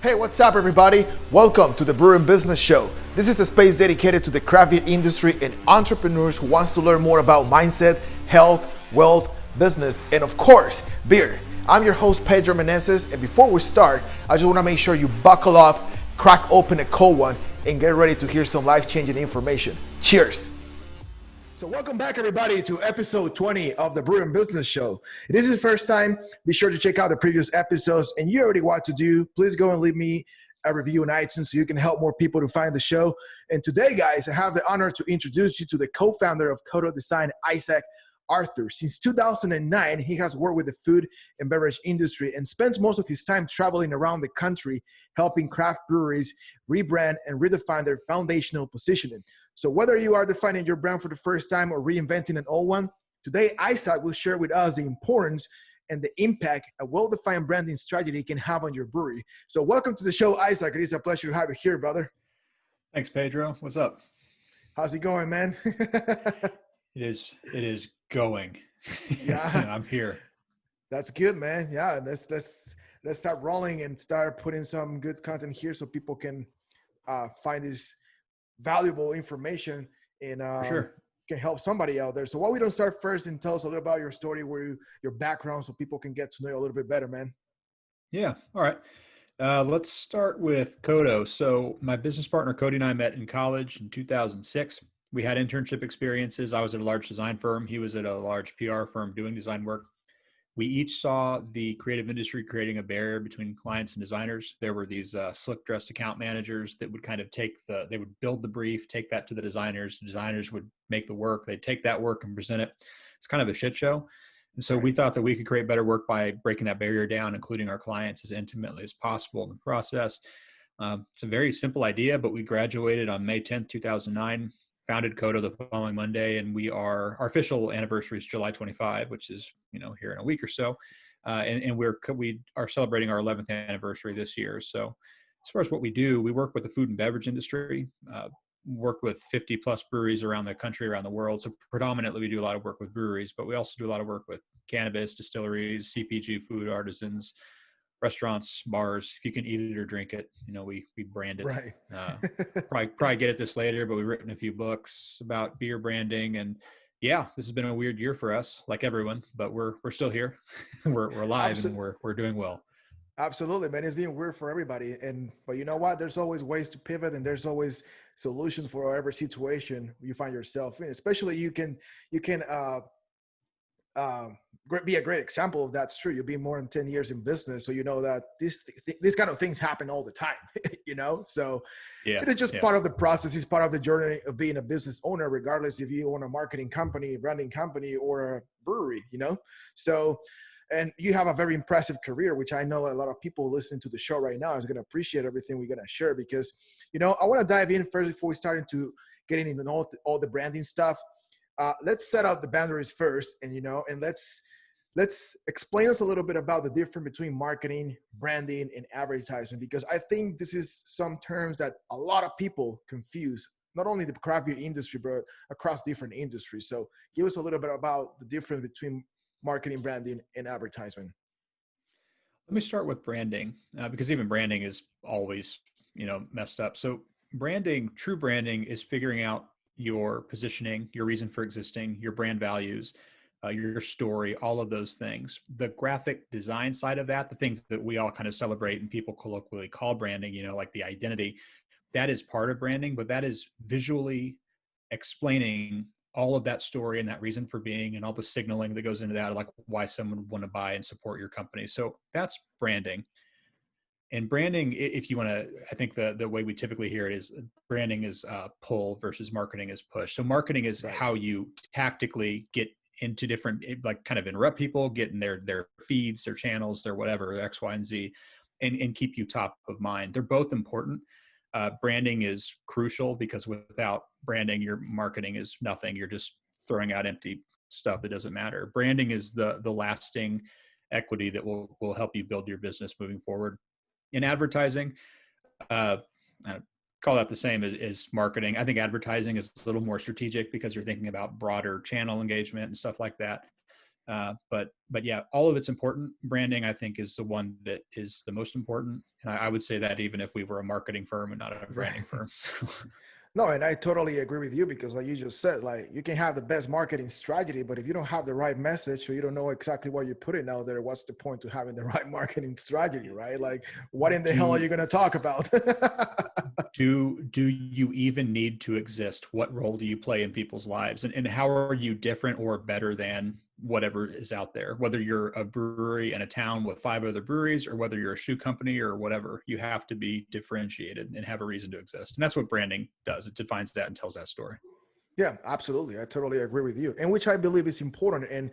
Hey, what's up, everybody? Welcome to the Brewing Business Show. This is a space dedicated to the craft beer industry and entrepreneurs who wants to learn more about mindset, health, wealth, business, and of course, beer. I'm your host, Pedro Meneses, and before we start, I just want to make sure you buckle up, crack open a cold one, and get ready to hear some life-changing information. Cheers! So welcome back, everybody, to episode 20 of the Brewing Business Show. If this is the first time, be sure to check out the previous episodes, and you already know what to do. Please go and leave me a review on iTunes so you can help more people to find the show. And today, guys, I have the honor to introduce you to the co-founder of CODO Design, Isaac Arthur. Since 2009, he has worked with the food and beverage industry and spends most of his time traveling around the country, helping craft breweries rebrand and redefine their foundational positioning. So whether you are defining your brand for the first time or reinventing an old one, today Isaac will share with us the importance and the impact a well-defined branding strategy can have on your brewery. So welcome to the show, Isaac. It is a pleasure to have you here, brother. Thanks, Pedro. What's up? How's it going, man? It is going. Yeah. I'm here. That's good, man. Yeah, let's start rolling and start putting some good content here so people can find this valuable information and Sure. can help somebody out there. So why we don't start first and tell us a little about your story, your background, so people can get to know you a little bit better, man. Yeah. All right. Let's start with CODO. So my business partner, Cody, and I met in college in 2006. We had internship experiences. I was at a large design firm. He was at a large PR firm doing design work. We each saw the creative industry creating a barrier between clients and designers. There were these slick dressed account managers that would kind of they would build the brief, take that to the designers would make the work. They'd take that work and present it. It's kind of a shit show. And so we thought that we could create better work by breaking that barrier down, including our clients as intimately as possible in the process. It's a very simple idea, but we graduated on May 10th, 2009, founded CODO the following Monday, and our official anniversary is July 25, which is, here in a week or so. And we are celebrating our 11th anniversary this year. So as far as what we do, we work with the food and beverage industry, work with 50 plus breweries around the country, around the world. So predominantly we do a lot of work with breweries, but we also do a lot of work with cannabis, distilleries, CPG, food artisans, restaurants, bars. If you can eat it or drink it, we brand it. Right. Probably get at this later, but we've written a few books about beer branding, and yeah, this has been a weird year for us, like everyone, but we're still here. we're alive and we're doing well. Absolutely, man. It's been weird for everybody, but you know what? There's always ways to pivot, and there's always solutions for whatever situation you find yourself in. Especially you can be a great example of that's true. You've been more than 10 years in business, so you know that these kind of things happen all the time. So Yeah, it is just part of the process. It's part of the journey of being a business owner, regardless if you own a marketing company, a branding company, or a brewery. So. And you have a very impressive career, which I know a lot of people listening to the show right now is going to appreciate everything we're going to share because, I want to dive in first before we start into getting into all the branding stuff. Let's set up the boundaries first and let's explain us a little bit about the difference between marketing, branding, and advertising, because I think this is some terms that a lot of people confuse, not only the craft beer industry, but across different industries. So give us a little bit about the difference between marketing, branding, and advertisement. Let me start with branding because even branding is always, messed up. So true branding is figuring out your positioning, your reason for existing, your brand values, your story, all of those things. The graphic design side of that, the things that we all kind of celebrate and people colloquially call branding, like the identity, that is part of branding, but that is visually explaining all of that story and that reason for being and all the signaling that goes into that, like why someone would want to buy and support your company. So that's branding. And branding, if you want to, I think the way we typically hear it is branding is pull versus marketing is push. So marketing is how you tactically get into different, like kind of interrupt people, get in their feeds, their channels, their whatever, X, Y, and Z, and keep you top of mind. They're both important. Branding is crucial because without branding, your marketing is nothing. You're just throwing out empty stuff that doesn't matter. Branding is the lasting equity that will help you build your business moving forward. In advertising, I call that the same as marketing. I think advertising is a little more strategic because you're thinking about broader channel engagement and stuff like that. But yeah, all of it's important. Branding, I think, is the one that is the most important. And I would say that even if we were a marketing firm and not a branding Right. firm. No, and I totally agree with you because like you just said, like you can have the best marketing strategy, but if you don't have the right message or you don't know exactly what you're putting out there, what's the point to having the right marketing strategy, right? Like what in the hell are do you going to talk about? do you even need to exist? What role do you play in people's lives, and how are you different or better than whatever is out there? Whether you're a brewery in a town with 5 other breweries, or whether you're a shoe company or whatever, you have to be differentiated and have a reason to exist. And that's what branding does. It defines that and tells that story. Yeah, absolutely. I totally agree with you. And which I believe is important. And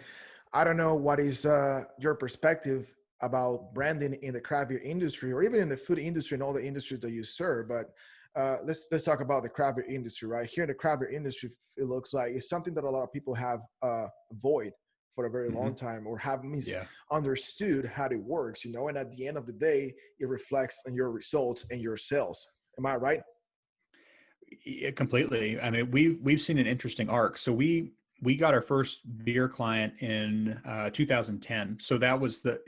I don't know what is your perspective about branding in the craft beer industry or even in the food industry and all the industries that you serve. But let's talk about the craft beer industry, right? Here in the craft beer industry, it looks like it's something that a lot of people have avoided for a very long Hmm. time or have Yeah. misunderstood how it works, you know, and at the end of the day, it reflects on your results and your sales. Am I right? Yeah, completely. I mean, we've seen an interesting arc. So we got our first beer client in 2010. So that was the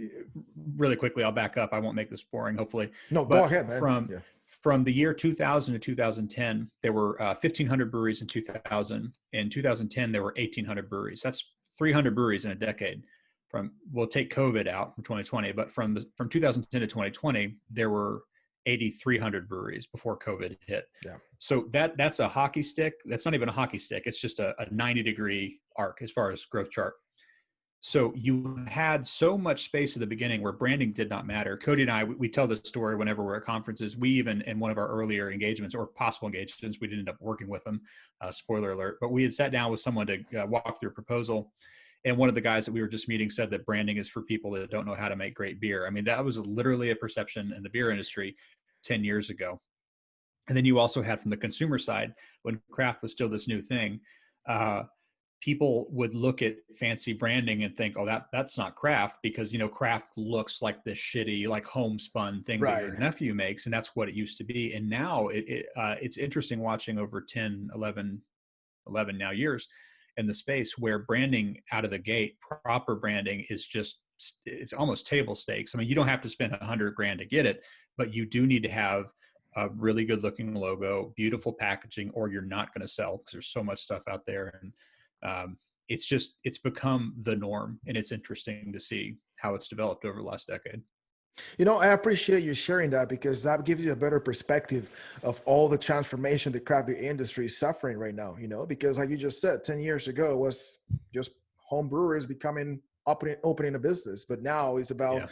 really quickly. I'll back up. I won't make this boring, hopefully. No, go But ahead, man. Yeah. from the year 2000 to 2010, there were 1,500 breweries in 2000. In 2010, there were 1,800 breweries. That's 300 breweries in a decade. We'll take COVID out from 2020, but from 2010 to 2020, there were 8,300 breweries before COVID hit. Yeah. So that's a hockey stick. That's not even a hockey stick. It's just a 90-degree arc as far as growth chart. So you had so much space at the beginning where branding did not matter. Cody and I, we tell this story whenever we're at conferences. We even, in one of our earlier engagements or possible engagements, we didn't end up working with them, spoiler alert, but we had sat down with someone to walk through a proposal. And one of the guys that we were just meeting said that branding is for people that don't know how to make great beer. I mean, that was literally a perception in the beer industry 10 years ago. And then you also had from the consumer side, when craft was still this new thing, uh, people would look at fancy branding and think, oh, that's not craft, because, you know, craft looks like this shitty, like homespun thing that Right. your nephew makes. And that's what it used to be. And now it's interesting watching over 10, 11 now years in the space where branding out of the gate, proper branding is just, it's almost table stakes. I mean, you don't have to spend $100,000 to get it, but you do need to have a really good looking logo, beautiful packaging, or you're not going to sell because there's so much stuff out there. And it's become the norm, and it's interesting to see how it's developed over the last decade. You know, I appreciate you sharing that because that gives you a better perspective of all the transformation the craft beer industry is suffering right now, you know, because like you just said, 10 years ago it was just home brewers becoming opening a business. But now it's about Yeah.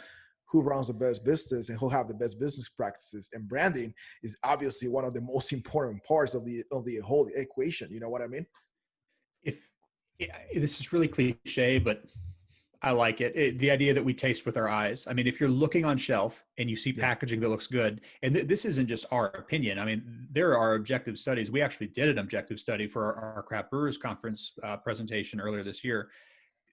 who runs the best business and who have the best business practices. And branding is obviously one of the most important parts of the whole equation. You know what I mean? If yeah, this is really cliche, but I like the idea that we taste with our eyes. I mean, if you're looking on shelf and you see Yeah. packaging that looks good, and this isn't just our opinion. I mean, there are objective studies. We actually did an objective study for our Craft Brewers Conference presentation earlier this year.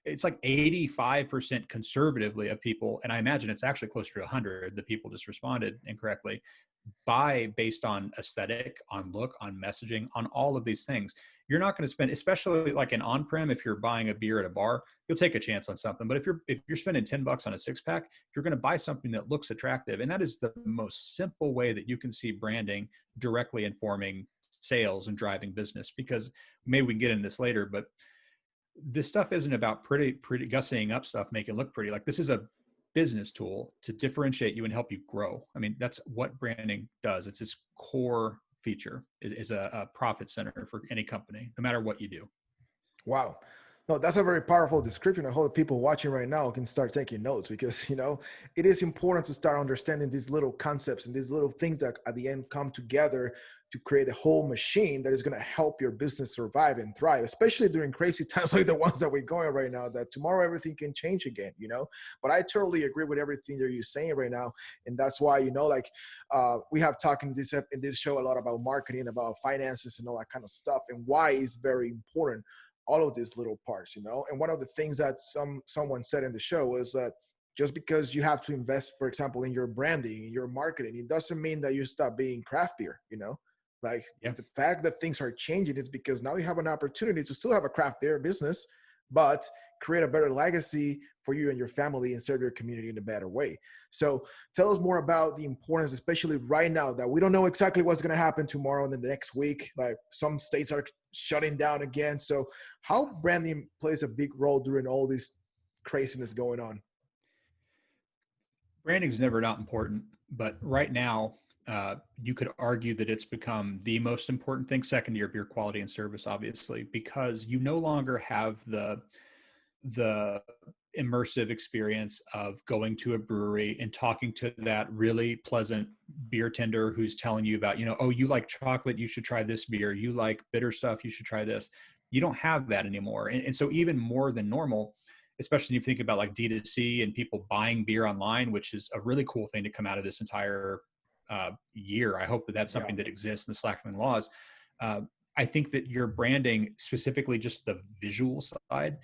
It's like 85% conservatively of people, and I imagine it's actually closer to 100, the people just responded incorrectly, buy based on aesthetic, on look, on messaging, on all of these things. You're not going to spend, especially like an on-prem, if you're buying a beer at a bar, you'll take a chance on something. But if you're spending $10 on a 6-pack, you're going to buy something that looks attractive. And that is the most simple way that you can see branding directly informing sales and driving business. Because maybe we can get into this later, but this stuff isn't about pretty gussying up stuff, make it look pretty. Like, this is a business tool to differentiate you and help you grow. I mean, that's what branding does. It's its core feature is a profit center for any company, no matter what you do. Wow. No, that's a very powerful description. I hope people watching right now can start taking notes because, you know, it is important to start understanding these little concepts and these little things that at the end come together to create a whole machine that is going to help your business survive and thrive, especially during crazy times like the ones that we're going right now, that tomorrow everything can change again, you know. But I totally agree with everything that you're saying right now. And that's why, you know, like we have talked in this show a lot about marketing, about finances and all that kind of stuff, and why it's very important, all of these little parts, you know. And one of the things that someone said in the show was that just because you have to invest, for example, in your branding, in your marketing, it doesn't mean that you stop being craft beer, you know. Like, Yeah. the fact that things are changing is because now you have an opportunity to still have a craft beer business, but create a better legacy for you and your family and serve your community in a better way. So tell us more about the importance, especially right now that we don't know exactly what's going to happen tomorrow and the next week. Like some states are shutting down again. So how branding plays a big role during all this craziness going on. Branding is never not important, but right now, you could argue that it's become the most important thing, second to your beer quality and service, obviously, because you no longer have the immersive experience of going to a brewery and talking to that really pleasant beer tender who's telling you about, oh, you like chocolate, you should try this beer. You like bitter stuff, you should try this. You don't have that anymore. And so even more than normal, especially if you think about like D2C and people buying beer online, which is a really cool thing to come out of this entire year. I hope that that's something that exists in the slackening laws. I think that your branding, specifically just the visual side,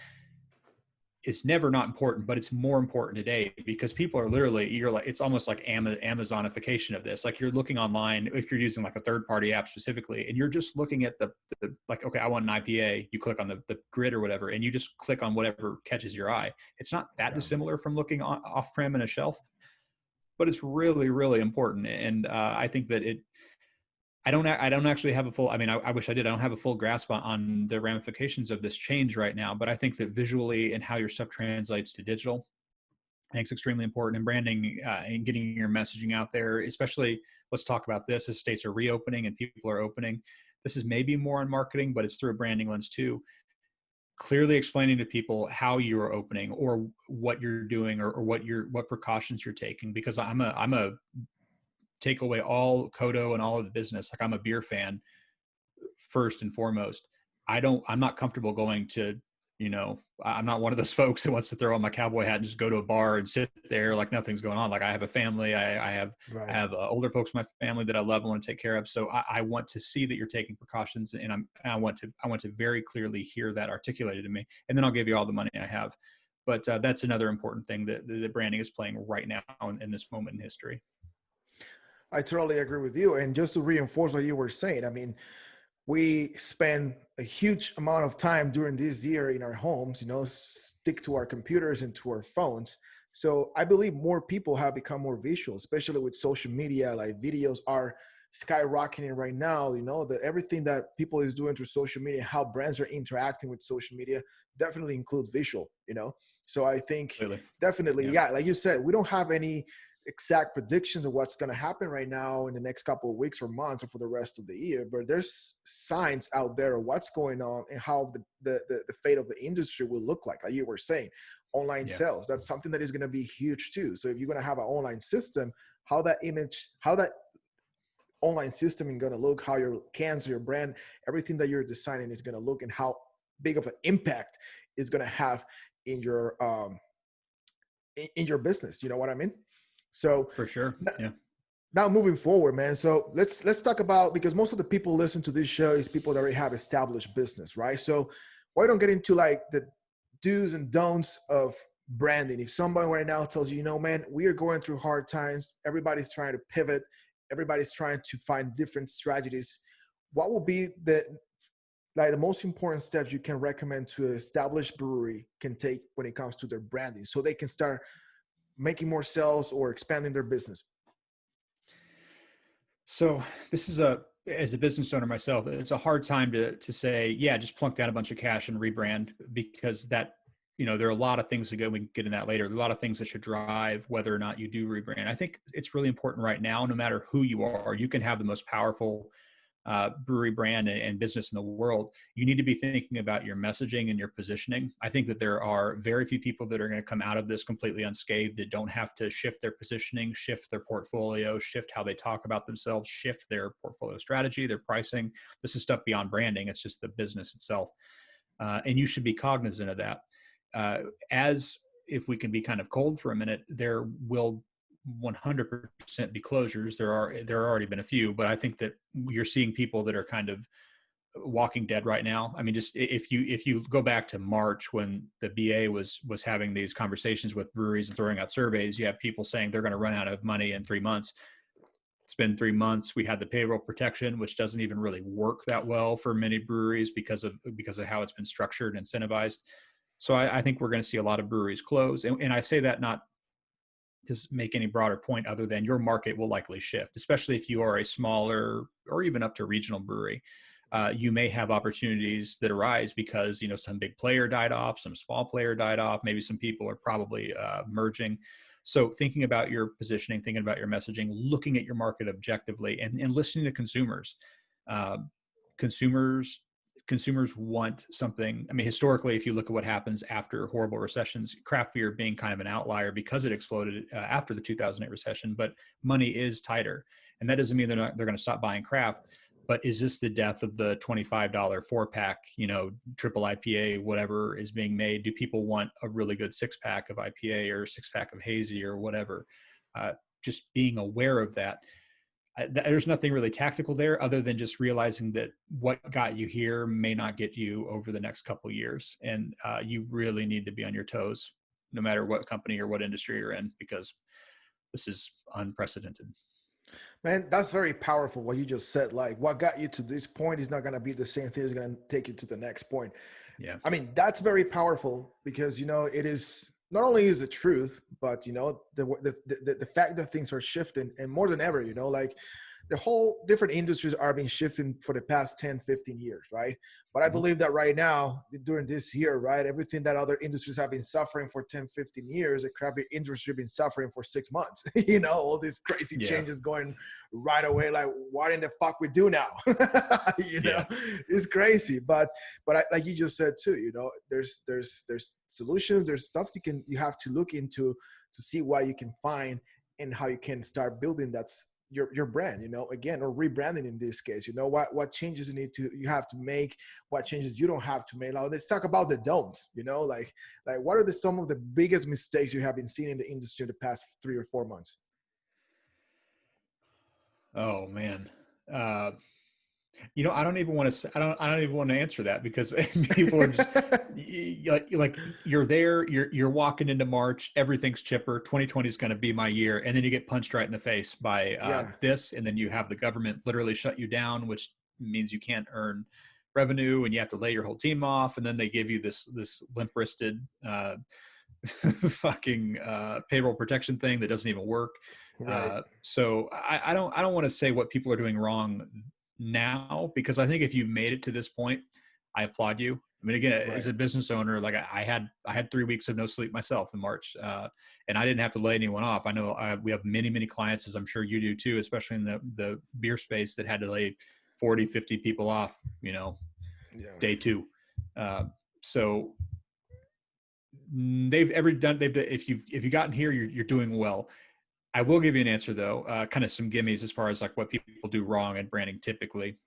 is never not important, but it's more important today because people are literally, it's almost like Amazonification of this. Like you're looking online, if you're using like a third party app specifically, and you're just looking at the like, okay, I want an IPA, you click on the grid or whatever, and you just click on whatever catches your eye. It's not that dissimilar from looking off-prem in a shelf, but it's really, really important. And I think that I don't actually have a full, I wish I did. I don't have a full grasp on the ramifications of this change right now, but I think that visually and how your stuff translates to digital, I think is extremely important. And branding and getting your messaging out there, especially, let's talk about this as states are reopening and people are opening. This is maybe more on marketing, but it's through a branding lens too. Clearly explaining to people how you are opening or what you're doing or what precautions you're taking, because I'm a take away all CODO and all of the business. Like I'm a beer fan first and foremost. I'm not comfortable going to, I'm not one of those folks that wants to throw on my cowboy hat and just go to a bar and sit there like nothing's going on. Like I have a family. I have older folks in my family that I love and want to take care of. So I want to see that you're taking precautions, and I want to very clearly hear that articulated to me, and then I'll give you all the money I have. But that's another important thing that the branding is playing right now in this moment in history. I totally agree with you. And just to reinforce what you were saying, we spend a huge amount of time during this year in our homes, stick to our computers and to our phones. So I believe more people have become more visual, especially with social media. Like videos are skyrocketing right now. That everything that people is doing through social media, how brands are interacting with social media, definitely includes visual. So I think definitely, like you said, we don't have any exact predictions of what's going to happen right now in the next couple of weeks or months or for the rest of the year, but there's signs out there of what's going on and how the fate of the industry will look like you were saying. Online sales, that's something that is going to be huge too. So if you're going to have an online system, how that online system is going to look, how your cans, your brand, everything that you're designing is going to look, and how big of an impact is going to have in your business. You know what I mean? So for sure. Yeah. Now moving forward, man. So let's talk about, because most of the people listen to this show is people that already have established business, right? So why don't get into like the do's and don'ts of branding? If somebody right now tells you, man, we are going through hard times, everybody's trying to pivot, everybody's trying to find different strategies, what will be the most important steps you can recommend to an established brewery can take when it comes to their branding so they can start making more sales or expanding their business? So this is as a business owner myself, it's a hard time to say, just plunk down a bunch of cash and rebrand, because that, there are a lot of things to go, we can get in that later. There are a lot of things that should drive whether or not you do rebrand. I think it's really important right now, no matter who you are, you can have the most powerful brewery brand and business in the world. You need to be thinking about your messaging and your positioning. I think that there are very few people that are going to come out of this completely unscathed, that don't have to shift their positioning, shift their portfolio, shift how they talk about themselves, shift their portfolio strategy, their pricing. This is stuff beyond branding. It's just the business itself. And you should be cognizant of that. As if we can be kind of cold for a minute, there will 100% be closures. There are already been a few, but I think that you're seeing people that are kind of walking dead right now. I mean, just if you go back to March when the BA was having these conversations with breweries and throwing out surveys, you have people saying they're going to run out of money in 3 months. It's been 3 months. We had the payroll protection, which doesn't even really work that well for many breweries because of how it's been structured and incentivized. So I think we're going to see a lot of breweries close. And I say that not to make any broader point other than your market will likely shift, especially if you are a smaller or even up to regional brewery. You may have opportunities that arise because, you know, some big player died off, some small player died off, maybe some people are probably merging. So thinking about your positioning, thinking about your messaging, looking at your market objectively, and listening to consumers. Uh, consumers consumers want something. I mean, historically, if you look at what happens after horrible recessions, craft beer being kind of an outlier because it exploded after the 2008 recession, but money is tighter. And that doesn't mean they're going to stop buying craft. But is this the death of the $25 4-pack, you know, triple IPA, whatever is being made? Do people want a really good 6-pack of IPA or 6-pack of hazy or whatever? Just being aware of that. There's nothing really tactical there other than just realizing that what got you here may not get you over the next couple of years. And you really need to be on your toes, no matter what company or what industry you're in, because this is unprecedented. Man, that's very powerful what you just said. Like, what got you to this point is not going to be the same thing is going to take you to the next point. Yeah. I mean, that's very powerful because, you know, it is not only is the truth, but, you know, the fact that things are shifting, and more than ever, you know, like the whole different industries are being shifting for the past 10, 15 years, right? But I believe that right now, during this year, right, everything that other industries have been suffering for 10, 15 years, the craft beer industry has been suffering for 6 months. You know, all these crazy changes going right away. Like, what in the fuck we do now? You know, it's crazy. But like you just said too, you know, there's solutions, there's stuff you have to look into to see what you can find and how you can start building that's your brand, you know, again, or rebranding in this case, you know, what changes you have to make, what changes you don't have to make. Now let's talk about the don'ts, you know, like what are some of the biggest mistakes you have been seeing in the industry in the past 3 or 4 months? Oh man. You know, I don't even want to. I don't even want to answer that because people are just like you're there. You're walking into March. Everything's chipper. 2020 is going to be my year, and then you get punched right in the face by this, and then you have the government literally shut you down, which means you can't earn revenue, and you have to lay your whole team off, and then they give you this limp-wristed fucking payroll protection thing that doesn't even work. Right. So I don't want to say what people are doing wrong now, because I think if you've made it to this point, I applaud you. I mean, again, as a business owner, like I had 3 weeks of no sleep myself in March, and I didn't have to lay anyone off. I know we have many clients, as I'm sure you do too, especially in the beer space, that had to lay 40, 50 people off, you know, day 2. So if you've gotten here, you're doing well. I will give you an answer though, kind of some gimmies as far as like what people do wrong in branding. Typically,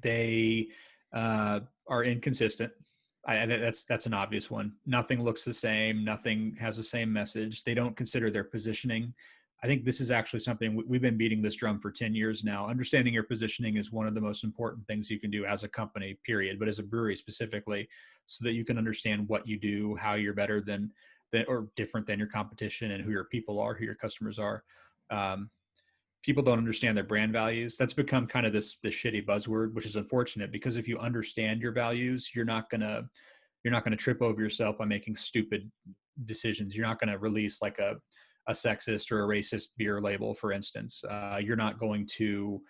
they are inconsistent. That's an obvious one. Nothing looks the same. Nothing has the same message. They don't consider their positioning. I think this is actually something we've been beating this drum for 10 years now. Understanding your positioning is one of the most important things you can do as a company, period, but as a brewery specifically, so that you can understand what you do, how you're better than or different than your competition, and who your people are, who your customers are. People don't understand their brand values. That's become kind of this shitty buzzword, which is unfortunate, because if you understand your values, you're not gonna trip over yourself by making stupid decisions. You're not gonna release like a sexist or a racist beer label, for instance. You're not going to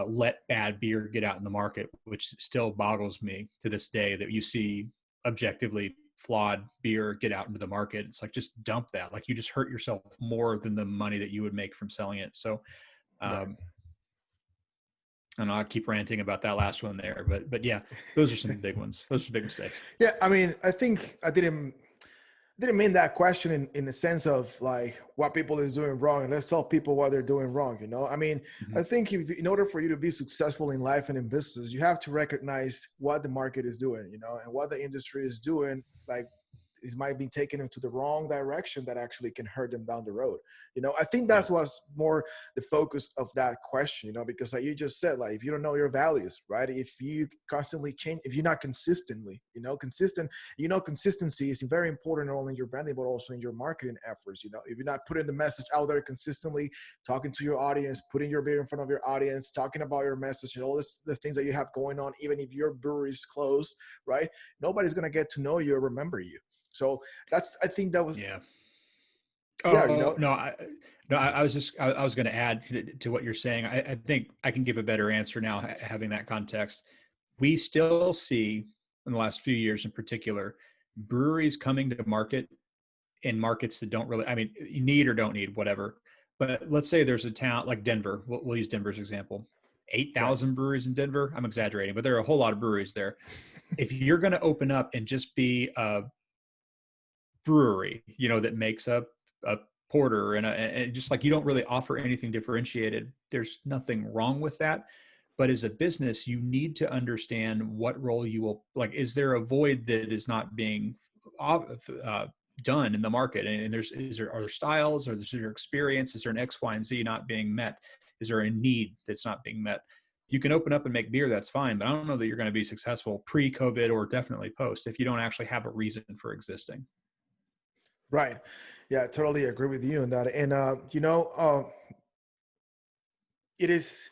let bad beer get out in the market, which still boggles me to this day that you see objectively flawed beer get out into the market. It's like, just dump that. Like, you just hurt yourself more than the money that you would make from selling it. So I don't know, I'll keep ranting about that last one there, but yeah, those are some big ones. Those are big mistakes. Yeah, I mean, I think I didn't mean that question in the sense of like what people is doing wrong, and let's tell people what they're doing wrong, you know. I mean, I think in order for you to be successful in life and in business, you have to recognize what the market is doing, you know, and what the industry is doing. Like, it might be taking them to the wrong direction that actually can hurt them down the road. I think that's what's more the focus of that question, because like you just said, like if you don't know your values, right? If you constantly change, if you're not consistently, consistent, consistency is very important not only in your branding, but also in your marketing efforts. If you're not putting the message out there consistently, talking to your audience, putting your beer in front of your audience, talking about your message and all this, the things that you have going on, even if your brewery is closed, right? Nobody's going to get to know you or remember you. So I think that was, Yeah. yeah, Oh no, I was just I was going to add to what you're saying. I think I can give a better answer now, having that context. We still see in the last few years, in particular, breweries coming to market in markets that don't really, I mean, you need or don't need, whatever. But let's say there's a town like Denver. We'll use Denver's example. right, 8,000 breweries in Denver. I'm exaggerating, but there are a whole lot of breweries there. If you're going to open up and just be a brewery, that makes a porter and just like you don't really offer anything differentiated, there's nothing wrong with that. But as a business, you need to understand what role you will like. Is there a void that is not being done in the market? And are there styles, or is there experience? Is there an X, Y, and Z not being met? Is there a need that's not being met? You can open up and make beer, that's fine, but I don't know that you're going to be successful pre-COVID or definitely post if you don't actually have a reason for existing. right. Yeah, I totally agree with you on that. And it is,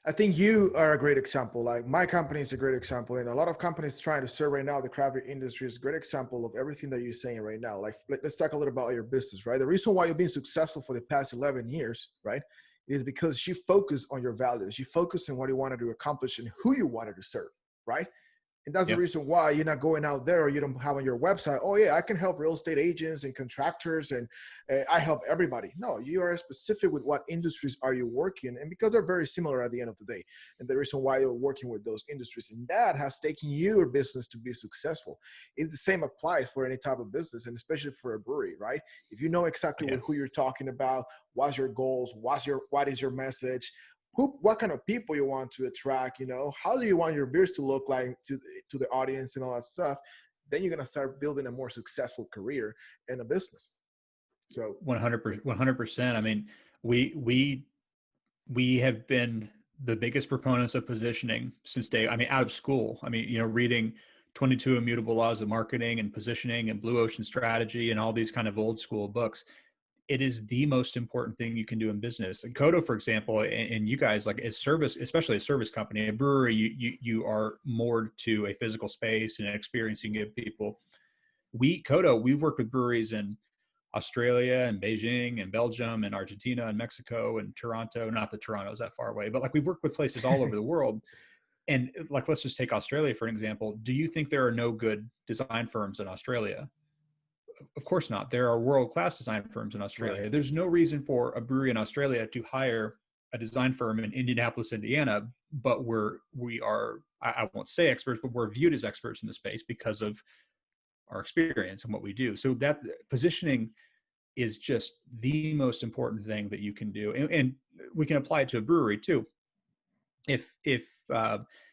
I think you are a great example. Like my company is a great example, and a lot of companies trying to serve right now the craft beer industry is a great example of everything that you're saying right now. Like let's talk a little about your business, right? The reason why you've been successful for the past 11 years, right, is because you focus on your values, you focus on what you wanted to accomplish and who you wanted to serve, right? And that's the Yeah. reason why you're not going out there, or you don't have on your website, oh yeah, I can help real estate agents and contractors and I help everybody. No, you are specific with what industries are you working, and because they're very similar at the end of the day. And the reason why you're working with those industries, and that has taken your business to be successful. It's the same applies for any type of business, and especially for a brewery, right? If you know exactly Yeah. who you're talking about, what's your goals, what is your message, what kind of people you want to attract, how do you want your beers to look like to the audience and all that stuff, then you're going to start building a more successful career in a business. So 100%. 100%. I mean, we we have been the biggest proponents of positioning since day, I mean, out of school. I mean, reading 22 Immutable Laws of Marketing and Positioning and Blue Ocean Strategy and all these kind of old school books. It is the most important thing you can do in business. And CODO, for example, and you guys, like as service, especially a service company, a brewery, you are moored to a physical space and an experience you can give people. CODO, we work with breweries in Australia and Beijing and Belgium and Argentina and Mexico and Toronto. Not that Toronto's that far away, but like we've worked with places all over the world. And like, let's just take Australia for an example. Do you think there are no good design firms in Australia? Of course not. There are world-class design firms in Australia. right, There's no reason for a brewery in Australia to hire a design firm in Indianapolis, Indiana, but we are, I won't say experts, but we're viewed as experts in the space because of our experience and what we do. So that positioning is just the most important thing that you can do. And we can apply it to a brewery too. If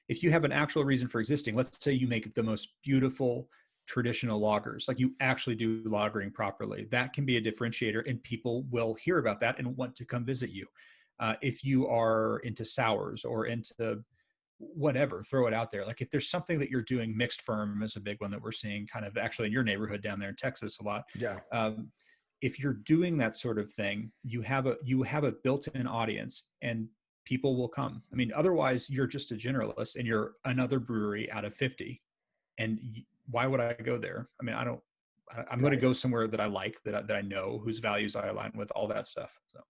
you have an actual reason for existing, let's say you make the most beautiful traditional lagers, like you actually do lagering properly, that can be a differentiator and people will hear about that and want to come visit you. If you are into sours or into whatever, throw it out there. Like if there's something that you're doing, mixed firm is a big one that we're seeing kind of actually in your neighborhood down there in Texas a lot. yeah, If you're doing that sort of thing, you have a built-in audience and people will come. I mean, otherwise you're just a generalist and you're another brewery out of 50. And why would I go there? I mean, I'm going to right. go somewhere that I like, that I know, whose values I align with, all that stuff. So.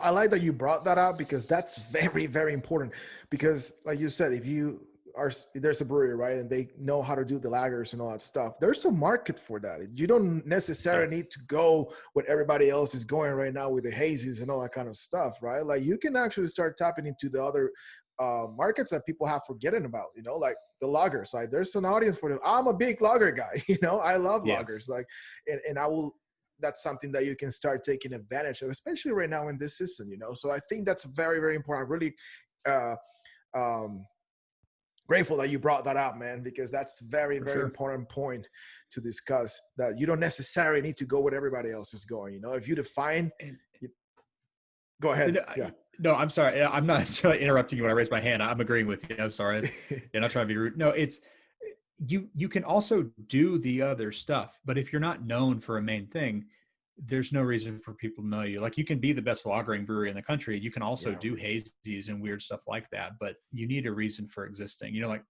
I like that you brought that up because that's very, very important. Because, like you said, there's a brewery, right, and they know how to do the lagers and all that stuff, there's a market for that. You don't necessarily need to go what everybody else is going right now with the hazies and all that kind of stuff, right? Like you can actually start tapping into the other markets that people have forgotten about, like the lagers. Like there's an audience for them. I'm a big lager guy, I love Yeah. lagers. Like, and I will. That's something that you can start taking advantage of, especially right now in this season. So I think that's very, very important. Really, uh, um, grateful that you brought that up, man, because that's very, For very sure. important point to discuss, that you don't necessarily need to go where everybody else is going. If you define, And you, go you ahead. know, Yeah. no, I'm sorry. I'm not interrupting you when I raise my hand. I'm agreeing with you. I'm sorry. You're not trying to be rude. No, it's you can also do the other stuff, but if you're not known for a main thing, there's no reason for people to know you. Like, you can be the best lagering brewery in the country. You can also Yeah. do hazies and weird stuff like that, but you need a reason for existing. Like,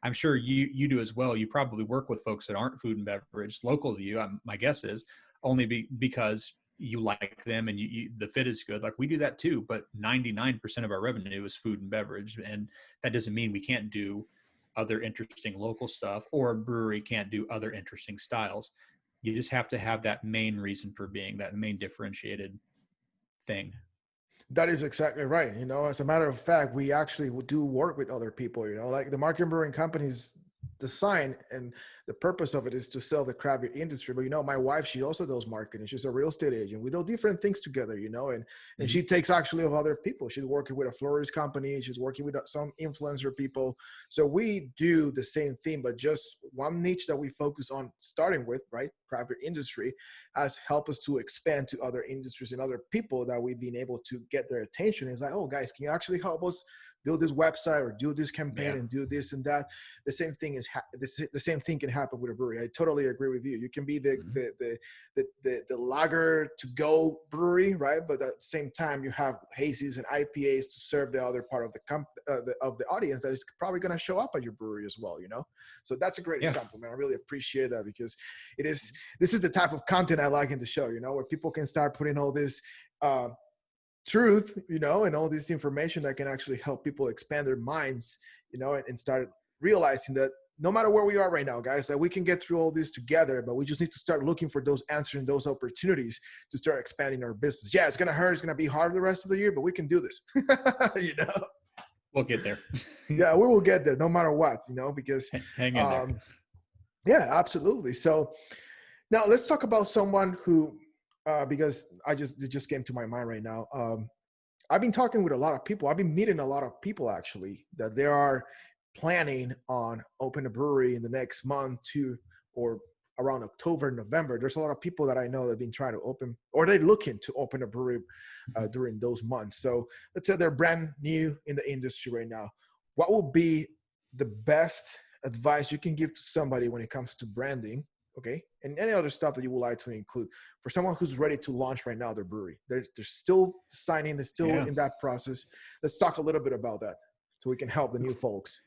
I'm sure you do as well. You probably work with folks that aren't food and beverage local to you. My guess is only because you like them and the fit is good. Like, we do that too, but 99% of our revenue is food and beverage. And that doesn't mean we can't do other interesting local stuff, or a brewery can't do other interesting styles. You just have to have that main reason for being, that main differentiated thing. That is exactly right. As a matter of fact, we actually do work with other people, like the Market Brewing Company's design, and the purpose of it is to sell the craft beer industry. But my wife, she also does marketing. She's a real estate agent. We do different things together, and she takes actually of other people. She's working with a florist company. She's working with some influencer people. So we do the same thing, but just one niche that we focus on starting with, right? Craft beer industry has helped us to expand to other industries and other people that we've been able to get their attention. It's like, oh guys, can you actually help us build this website or do this campaign and do this and that? The same thing is the same thing can happen with a brewery. I totally agree with you. You can be the lager to go brewery, right? But at the same time, you have hazies and IPAs to serve the other part of the audience that is probably going to show up at your brewery as well. So that's a great example, man. I really appreciate that, because this is the type of content I like in the show. Where people can start putting all this truth, and all this information that can actually help people expand their minds, and start realizing that no matter where we are right now, guys, that we can get through all this together, but we just need to start looking for those answers and those opportunities to start expanding our business. Yeah, it's going to hurt. It's going to be hard the rest of the year, but we can do this. We'll get there. Yeah, we will get there no matter what, because hang in there. Yeah, absolutely. So now let's talk about someone who, because it just came to my mind right now. I've been talking with a lot of people. I've been meeting a lot of people actually that they are planning on opening a brewery in the next month or around October, November. There's a lot of people that I know that have been trying to open, or they're looking to open a brewery during those months. So let's say they're brand new in the industry right now. What would be the best advice you can give to somebody when it comes to branding? Okay. And any other stuff that you would like to include for someone who's ready to launch right now their brewery. They're still signing, they're still in that process. Let's talk a little bit about that so we can help the new folks.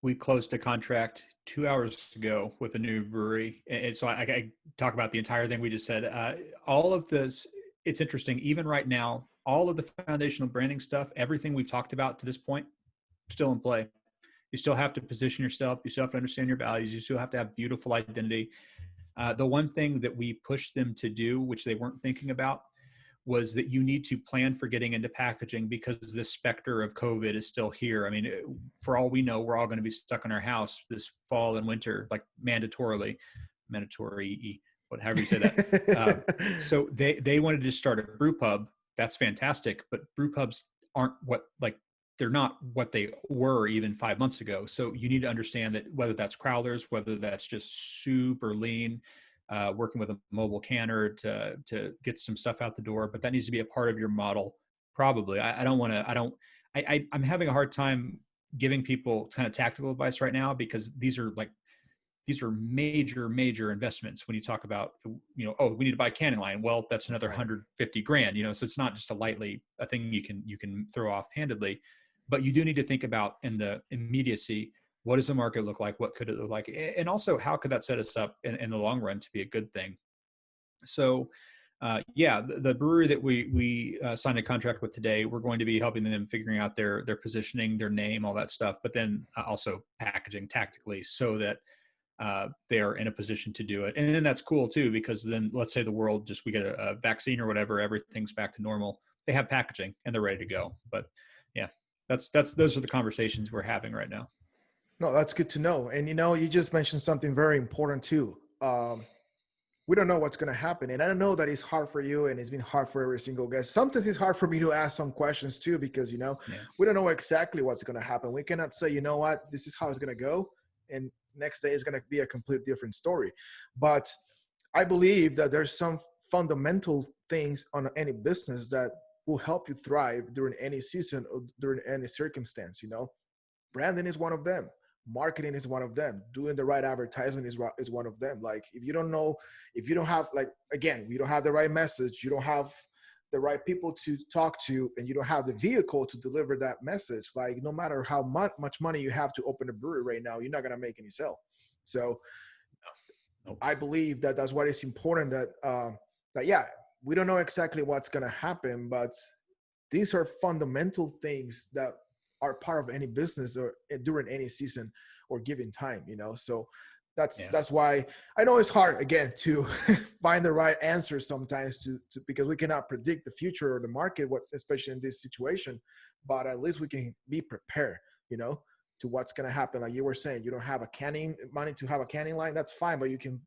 We closed a contract 2 hours ago with a new brewery. And so I talk about the entire thing we just said. All of this, it's interesting. Even right now, all of the foundational branding stuff, everything we've talked about to this point, still in play. You still have to position yourself. You still have to understand your values. You still have to have beautiful identity. The one thing that we pushed them to do, which they weren't thinking about, was that you need to plan for getting into packaging, because the specter of COVID is still here. I mean, for all we know, we're all going to be stuck in our house this fall and winter, like mandatory, whatever you say that. So they wanted to start a brew pub. That's fantastic, but brew pubs aren't they're not what they were even 5 months ago. So you need to understand that whether that's crowlers, whether that's just super lean, working with a mobile canner to get some stuff out the door, but that needs to be a part of your model. Probably. I'm having a hard time giving people kind of tactical advice right now, because these are major investments. When you talk about, oh, we need to buy a canning line. Well, that's another $150,000, so it's not just a thing you can throw off handedly. But you do need to think about, in the immediacy, what does the market look like? What could it look like? And also, how could that set us up in the long run to be a good thing? So, the brewery that we signed a contract with today, we're going to be helping them figuring out their positioning, their name, all that stuff, but then also packaging tactically so that they're in a position to do it. And then that's cool too, because then let's say we get a vaccine or whatever, everything's back to normal. They have packaging and they're ready to go. But yeah, those are the conversations we're having right now. No, that's good to know. And you just mentioned something very important too. we don't know what's going to happen. And I know that it's hard for you, and it's been hard for every single guest. Sometimes it's hard for me to ask some questions too, because, Yeah. we don't know exactly what's going to happen. We cannot say, you know what, this is how it's going to go, and next day is going to be a complete different story. But I believe that there's some fundamental things on any business that will help you thrive during any season or during any circumstance. Branding is one of them. Marketing is one of them. Doing the right advertisement is one of them. Like, if you don't have, like, again, you don't have the right message, you don't have the right people to talk to, and you don't have the vehicle to deliver that message, like, no matter how much money you have to open a brewery right now, you're not going to make any sale. So Nope. I believe that that's what is important, that yeah, we don't know exactly what's going to happen, but these are fundamental things that are part of any business or during any season or given time. So Yeah. that's why I know it's hard, again, to find the right answer sometimes, to because we cannot predict the future or the market, especially in this situation, but at least we can be prepared, to what's going to happen. Like you were saying, you don't have money to have a canning line, that's fine, but you can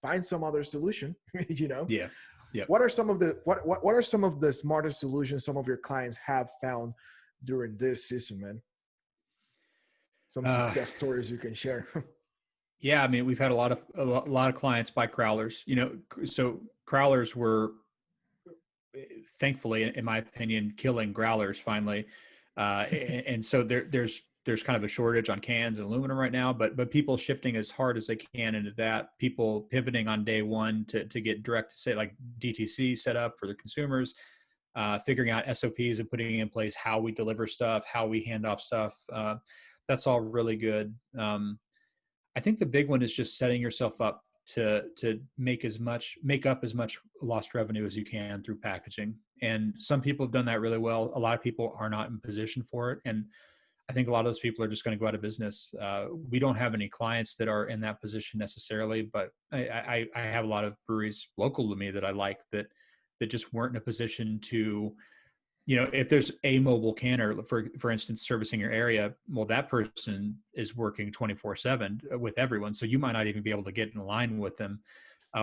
find some other solution. Yeah. Yeah. What are some of the smartest solutions some of your clients have found during this season, man? Some Uh, success stories you can share. yeah. I mean, we've had a lot of clients buy crowlers, so crowlers were, thankfully, in my opinion, killing growlers finally. And so there's kind of a shortage on cans and aluminum right now, but people shifting as hard as they can into that. People pivoting on day one to get direct, say, like DTC set up for the consumers, figuring out SOPs and putting in place how we deliver stuff, how we hand off stuff. That's all really good. I think the big one is just setting yourself up to make up as much lost revenue as you can through packaging. And some people have done that really well. A lot of people are not in position for it, and I think a lot of those people are just going to go out of business. We don't have any clients that are in that position necessarily, but I have a lot of breweries local to me that I like that just weren't in a position to, if there's a mobile canner, for instance, servicing your area, well, that person is working 24/7 with everyone. So you might not even be able to get in line with them,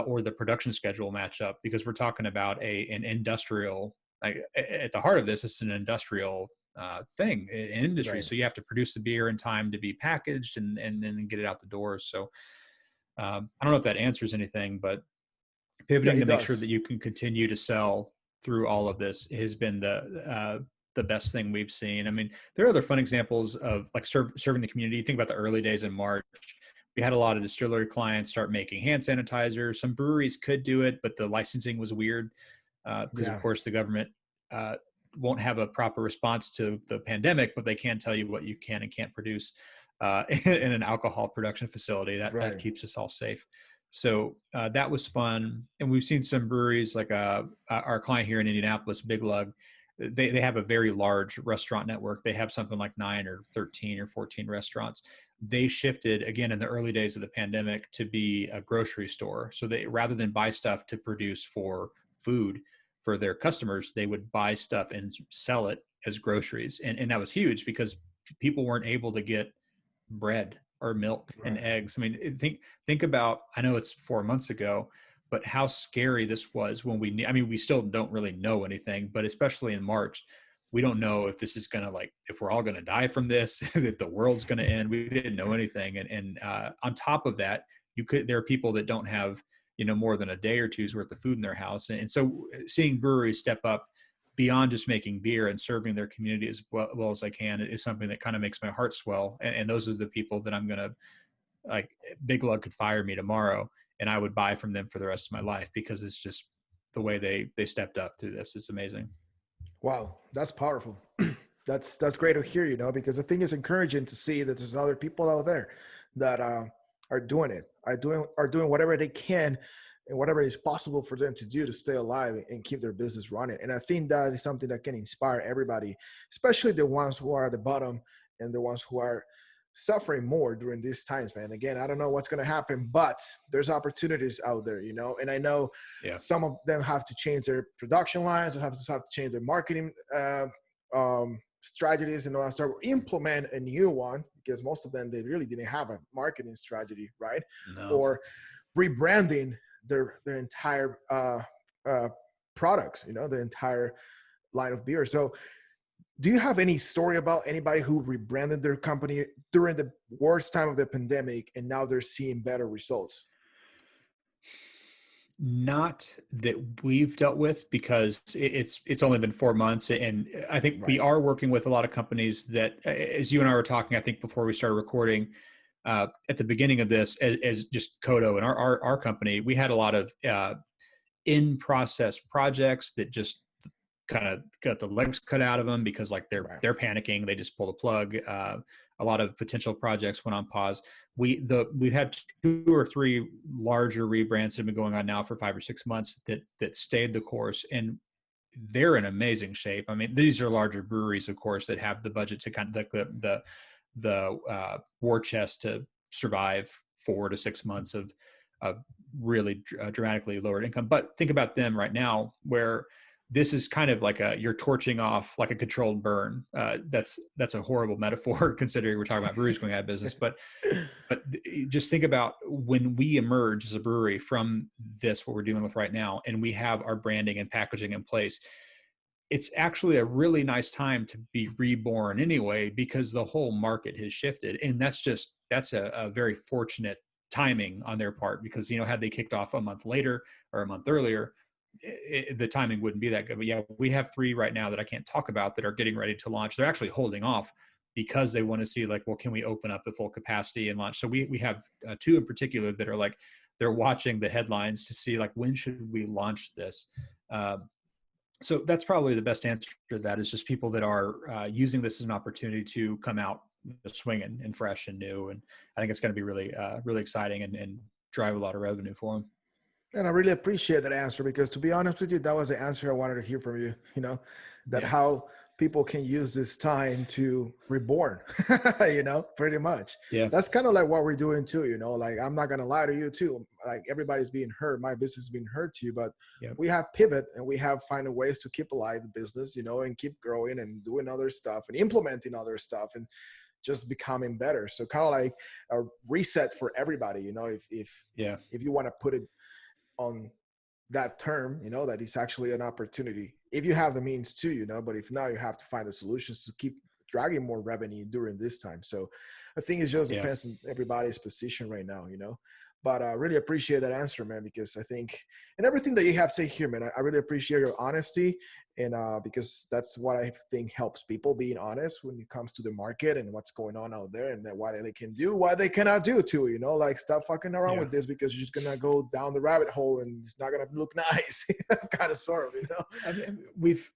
or the production schedule match up, because we're talking about an industrial, like, at the heart of this, it's an industrial thing, an industry. Right. So you have to produce the beer in time to be packaged and then get it out the door. So I don't know if that answers anything, but Yeah, pivoting it to make sure does. that you can continue to sell through all of this has been the best thing we've seen. I mean, there are other fun examples of, like, serving the community. You think about the early days in March. We had a lot of distillery clients start making hand sanitizer. Some breweries could do it, but the licensing was weird, because, of Yeah. course, the government uh, won't have a proper response to the pandemic, but they can tell you what you can and can't produce in an alcohol production facility. That Right. keeps us all safe. So that was fun. And we've seen some breweries, like our client here in Indianapolis, Big Lug. They have a very large restaurant network. They have something like 9 or 13 or 14 restaurants. They shifted, again, in the early days of the pandemic, to be a grocery store. So they, rather than buy stuff to produce for food for their customers, they would buy stuff and sell it as groceries. And that was huge, because people weren't able to get bread or milk and Right. eggs. I mean, think about, I know it's 4 months ago, but how scary this was when we still don't really know anything, but especially in March, we don't know if this is going to, like, if we're all going to die from this, if the world's going to end. We didn't know anything. And on top of that, there are people that don't have, more than a day or two's worth of food in their house. And so seeing breweries step up beyond just making beer and serving their community as well as I can is something that kind of makes my heart swell. And those are the people that I'm going to, like, Big Lug could fire me tomorrow and I would buy from them for the rest of my life, because it's just the way they stepped up through this. It's amazing. Wow, that's powerful. That's great to hear, because I think it's encouraging to see that there's other people out there that are doing it, are doing whatever they can and whatever is possible for them to do to stay alive and keep their business running. And I think that is something that can inspire everybody, especially the ones who are at the bottom and the ones who are suffering more during these times, man. Again, I don't know what's going to happen, but there's opportunities out there, and I know Yeah. some of them have to change their production lines, or have to change their marketing strategies, and start implement a new one, because most of them, they really didn't have a marketing strategy, right? No. Or rebranding their entire products, the entire line of beer. So do you have any story about anybody who rebranded their company during the worst time of the pandemic and now they're seeing better results? Not that we've dealt with, because it's only been 4 months, and I think we Right. are working with a lot of companies that, as you and I were talking, I think before we started recording, at the beginning of this, as just CODO and our company, we had a lot of in process projects that just kind of got the legs cut out of them because like Right. they're panicking, they just pull the plug. A lot of potential projects went on pause. We've had 2 or 3 larger rebrands that have been going on now for 5 or 6 months that stayed the course, and they're in amazing shape. I mean, these are larger breweries, of course, that have the budget to kind of like the war chest to survive 4 to 6 months of really dramatically lowered income. But think about them right now, where this is kind of like you're torching off like a controlled burn. That's a horrible metaphor considering we're talking about breweries going out of business. But just think about when we emerge as a brewery from this, what we're dealing with right now, and we have our branding and packaging in place. It's actually a really nice time to be reborn anyway, because the whole market has shifted. And that's a very fortunate timing on their part, because, had they kicked off a month later or a month earlier, the timing wouldn't be that good. But yeah, we have 3 right now that I can't talk about that are getting ready to launch. They're actually holding off because they want to see like, well, can we open up at full capacity and launch? So we have 2 in particular that are like, they're watching the headlines to see like, when should we launch this? So that's probably the best answer to that, is just people that are using this as an opportunity to come out swinging and fresh and new. And I think it's going to be really, really exciting and drive a lot of revenue for them. And I really appreciate that answer, because to be honest with you, that was the answer I wanted to hear from you, that Yeah. how people can use this time to reborn, pretty much. Yeah. That's kind of like what we're doing too, like, I'm not going to lie to you too. Like, everybody's being hurt. My business is being hurt too, but Yep. we have pivot and we have finding ways to keep alive the business, and keep growing and doing other stuff and implementing other stuff and just becoming better. So kind of like a reset for everybody, Yeah. if you want to put it on that term, that is actually an opportunity if you have the means to, but if not, you have to find the solutions to keep dragging more revenue during this time. So I think it just Yeah. depends on everybody's position right now, but I really appreciate that answer, man, because I think, and everything that you have to say here, man, I really appreciate your honesty. And because that's what I think helps people, being honest when it comes to the market and what's going on out there, and that why they can do, why they cannot do too, like, stop fucking around Yeah. with this, because you're just gonna go down the rabbit hole and it's not gonna look nice. Kind of, sort of, I mean, we've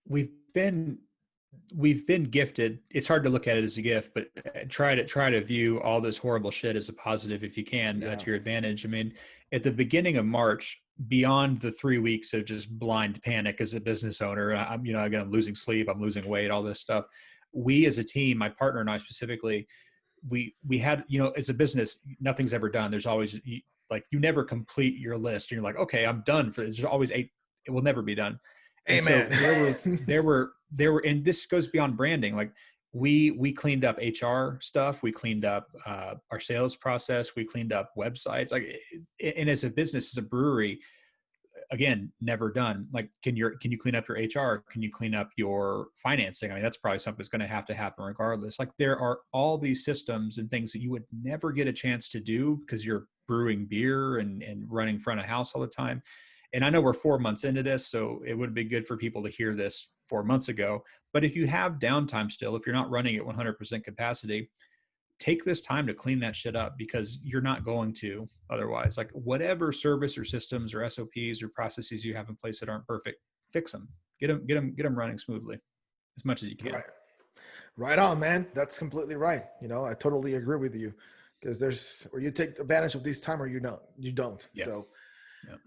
been gifted. It's hard to look at it as a gift, but try to view all this horrible shit as a positive if you can, Yeah. to your advantage. I mean, at the beginning of March, beyond the 3 weeks of just blind panic as a business owner, again, I'm losing sleep, I'm losing weight, all this stuff. We as a team, my partner and I specifically, we had, as a business, nothing's ever done. There's always like, you never complete your list. And you're like, okay, I'm done for this. There's always 8. It will never be done. And Amen. so there were, and this goes beyond branding. Like we cleaned up HR stuff. We cleaned up our sales process. We cleaned up websites. Like, and as a business, as a brewery, again, never done. Like, can you clean up your HR? Can you clean up your financing? I mean, that's probably something that's going to have to happen regardless. Like, there are all these systems and things that you would never get a chance to do because you're brewing beer and running front of house all the time. And I know we're 4 months into this, so it would be good for people to hear this 4 months ago. But if you have downtime still, if you're not running at 100% capacity, take this time to clean that shit up, because you're not going to otherwise. Like, whatever service or systems or SOPs or processes you have in place that aren't perfect, fix them. Get them running smoothly as much as you can. Right on, man. That's completely right. I totally agree with you, because there's, or you take advantage of this time or you don't. Yeah. So Yeah.